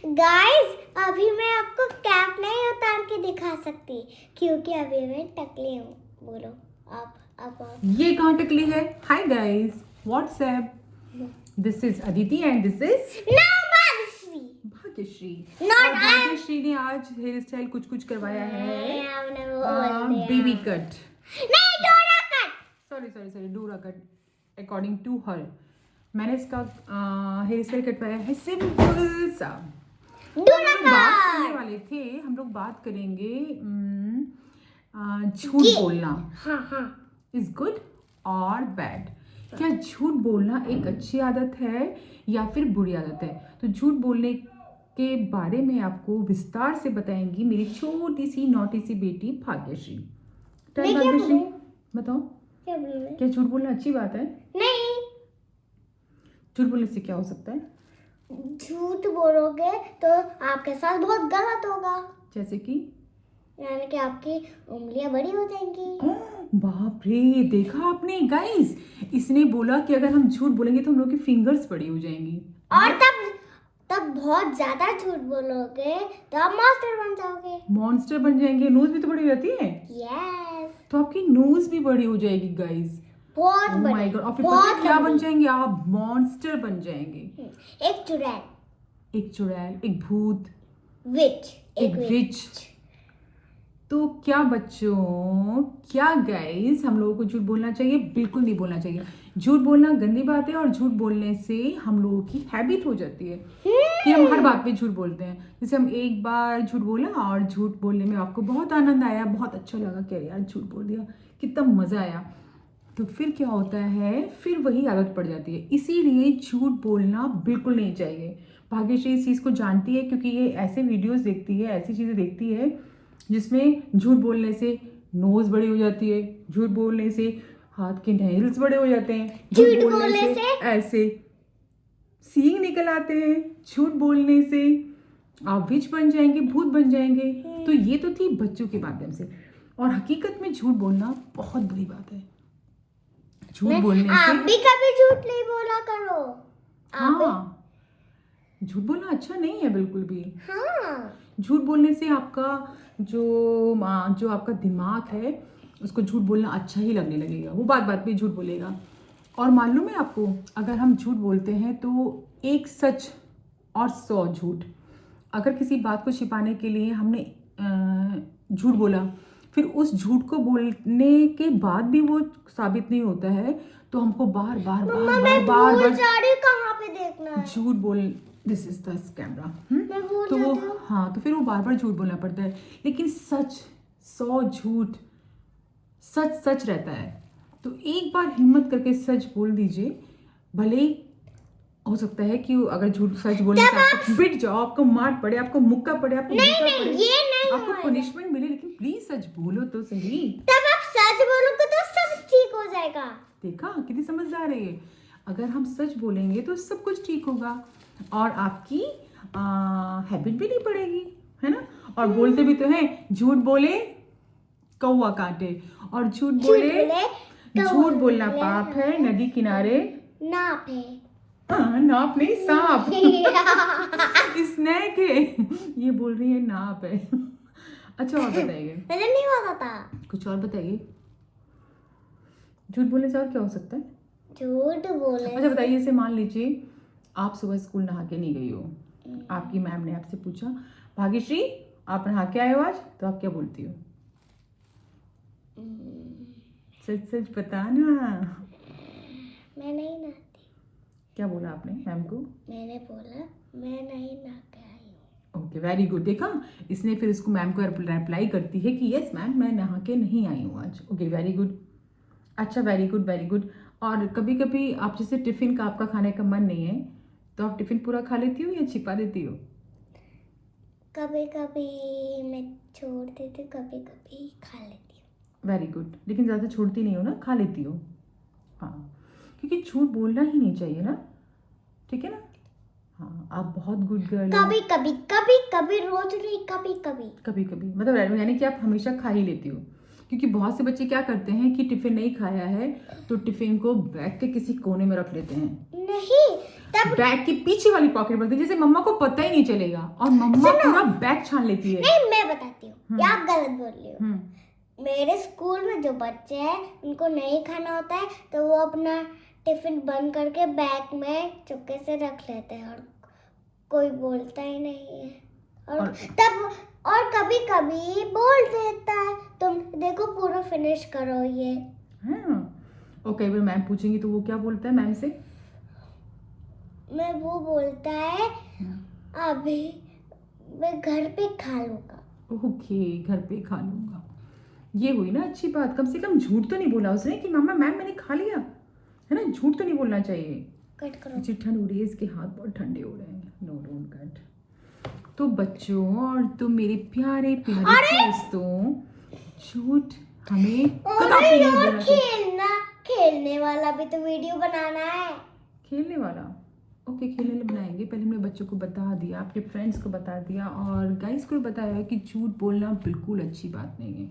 Guys अभी मैं आपको कैप नहीं उतार के दिखा सकती क्योंकि अभी मैं टकली हूँ। बोलो आप ये कहाँ टकली है? Hi guys, WhatsApp. This is Aditi and this is Bhagyashree. Not Bhagyashree ने आज हेयर स्टाइल कुछ करवाया है, बेबी कट। नहीं, डोरा कट। सॉरी डोरा कट अकॉर्डिंग टू हर। मैंने इसका हेयर स्टाइल कटवाया है सिंपल सा। डोरा कट। हम लोग बात करेंगे झूठ बोलना। हाँ इज गुड और बैड। क्या झूठ बोलना एक अच्छी आदत है या फिर बुरी आदत है? तो झूठ बोलने के बारे में आपको विस्तार से बताएंगी मेरी छोटी सी नोटी सी बेटी भाग्यश्री। भाग्यश्री बताओ, क्या बोलूं? क्या झूठ बोलना अच्छी बात है? नहीं, झूठ बोलने से क्या हो सकता है? झूठ बोलोगे तो आपके साथ बहुत गलत होगा। जैसे कि यानी कि आपकी उंगलियां बड़ी हो जाएंगी। बाप रे, देखा आपने गाइस, इसने बोला कि अगर हम झूठ बोलेंगे तो हम लोग की फिंगर्स बड़ी हो जाएंगी। और तब बहुत ज्यादा झूठ बोलोगे तो आप मॉन्स्टर बन जाओगे। मॉन्स्टर बन जाएंगे? नोज भी तो बड़ी हो जाती है। यस, तो आपकी नोज भी बड़ी हो जाएगी गाइस। बहुत ओह बड़ी। My God. और फिर पता है क्या बन जाएंगे आप? मॉन्स्टर बन जाएंगे। एक चुड़ैल, एक चुड़ैल, एक भूत, विच, एक विच। तो क्या बच्चों, क्या गाइस, हम लोगों को झूठ बोलना चाहिए? बिल्कुल नहीं बोलना चाहिए। झूठ बोलना गंदी बात है और झूठ बोलने से हम लोगों की हैबिट हो जाती है कि हम हर बात पे झूठ बोलते हैं। जैसे हम एक बार झूठ बोला और झूठ बोलने में आपको बहुत आनंद आया, बहुत अच्छा लगा कि यार झूठ बोल दिया, कितना मजा आया। तो फिर क्या होता है, फिर वही आदत पड़ जाती है। इसीलिए झूठ बोलना बिल्कुल नहीं चाहिए। भाग्यश्री इस चीज़ को जानती है क्योंकि ये ऐसे वीडियोस देखती है, ऐसी चीज़ें देखती है जिसमें झूठ बोलने से नोज बड़ी हो जाती है, झूठ बोलने से हाथ के नेल्स बड़े हो जाते हैं, झूठ बोलने से ऐसे सींग निकल आते हैं, झूठ बोलने से आप विच बन जाएंगे, भूत बन जाएंगे। तो ये तो थी बच्चों के माध्यम से, और हकीकत में झूठ बोलना बहुत बुरी बात है। झूठ बोलने से आप भी कभी झूठ नहीं बोला करो। हाँ, झूठ बोलना अच्छा नहीं है बिल्कुल भी। हाँ, झूठ बोलने से आपका जो आपका दिमाग है उसको झूठ बोलना अच्छा ही लगने लगेगा, वो बात बात पे झूठ बोलेगा। और मालूम है आपको, अगर हम झूठ बोलते हैं तो एक सच और 100 झूठ। अगर किसी बात को छिपाने के लिए हमने झूठ बोला, फिर उस झूठ को बोलने के बाद भी वो साबित नहीं होता है, तो हमको बार बार कहाँ पे देखना है झूठ बोल। This is the camera. तो वो हाँ, तो फिर वो बार बार झूठ बोलना पड़ता है। लेकिन सच 100 झूठ सच रहता है। तो एक बार हिम्मत करके सच बोल दीजिए। भले ही हो सकता है कि अगर झूठ सच बोलने से आपको पिट जाओ, आपको मार पड़े, आपको मुक्का पड़े, आपको आपको पनिशमेंट मिले, लेकिन प्लीज सच बोलो तो सही। तब आप सच बोलोगे तो सब ठीक हो जाएगा। देखा कितनी समझदार है ये। अगर हम सच बोलेंगे तो सब कुछ ठीक होगा और आपकी हैबिट भी नहीं पड़ेगी, है ना। और बोलते भी तो हैं, झूठ बोले कौवा काटे, और झूठ बोले झूठ बोलना पाप है, नदी किनारे नाप है। हाँ, नाप नहीं, सांप। स्नैक है। ये बोल रही है नाप है। अच्छा, और बताइए। मुझे नहीं पता था। कुछ और बताइए, झूठ बोलने से और क्या हो सकता है? झूठ बोले। अच्छा बताइए, जैसे मान लीजिए आप सुबह स्कूल नहा के नहीं गई हो, आपकी मैम ने आपसे पूछा भाग्यश्री आप नहा के आए हो आज, तो आप क्या बोलती हो? सच सच बताना। मैं नहीं नहाती। क्या बोला आपने मैम को? मैंने बोला मैं नहीं नहा के आई हूँ। Okay, very good. देखा, इसने फिर उसको मैम को रिप्लाई करती है कि यस मैम, मैं नहा के नहीं आई हूँ आज। Okay, very good. अच्छा, वेरी गुड। और कभी कभी आप जैसे टिफिन का आपका खाने का मन नहीं है, तो आप टिफिन पूरा खा लेती हो या छिपा देती हो? कभी कभी मैं छोड़ देती, कभी कभी खा लेती हूँ। Very good. लेकिन ज़्यादा छोड़ती नहीं हो ना, खा लेती हो। हाँ, क्योंकि झूठ बोलना ही नहीं चाहिए ना, ठीक है ना। हाँ, आप बहुत गुड गर्ल हो। कभी रोज नहीं, कभी मतलब यानी कि आप हमेशा खा ही लेती हो। क्योंकि बहुत से बच्चे क्या करते हैं कि टिफिन नहीं खाया है तो टिफिन को बैग के किसी कोने में रख लेते हैं। नहीं, तब बैग के पीछे वाली पॉकेट में रखती है, जैसे मम्मा को पता ही नहीं चलेगा, और मम्मा पूरा बैग छान लेती है। नहीं, मैं बताती हूँ, ये आप गलत बोल रही हो। मेरे स्कूल में जो बच्चे हैं उनको नहीं खाना होता है तो वो अपना टिफिन बंद करके बैग में चुपके से रख लेते हैं और कोई बोलता ही नहीं है। और कभी कभी बोल देता है, तुम देखो पूरा फिनिश करो ये। हाँ, और कई बार मैम पूछेंगी तो वो क्या बोलता है मैम से? वो बोलता है अभी मैं घर पे खा लूंगा। ओके, घर पे खा लूंगा। ये हुई ना अच्छी बात, कम से कम झूठ तो नहीं बोला उसने कि मामा मैम मैंने खा लिया, है ना? झूठ तो नहीं बोलना चाहिए। कट करो। जी, ठंड हो रही है, इसके हाथ बहुत ठंडे हो रहे हैं। No don't cut. तो बच्चों और तुम मेरे प्यारे प्यारे दोस्तों, झूठ हमें कदापि नहीं बोलना चाहिए। खेलने वाला भी तो वीडियो बनाना है। खेलने वाला ओके, खेलने वाला बनाएंगे। पहले हमने बच्चों को बता दिया, अपने फ्रेंड्स को बता दिया, और गाइस को भी बताया है कि झूठ बोलना बिल्कुल अच्छी बात नहीं है।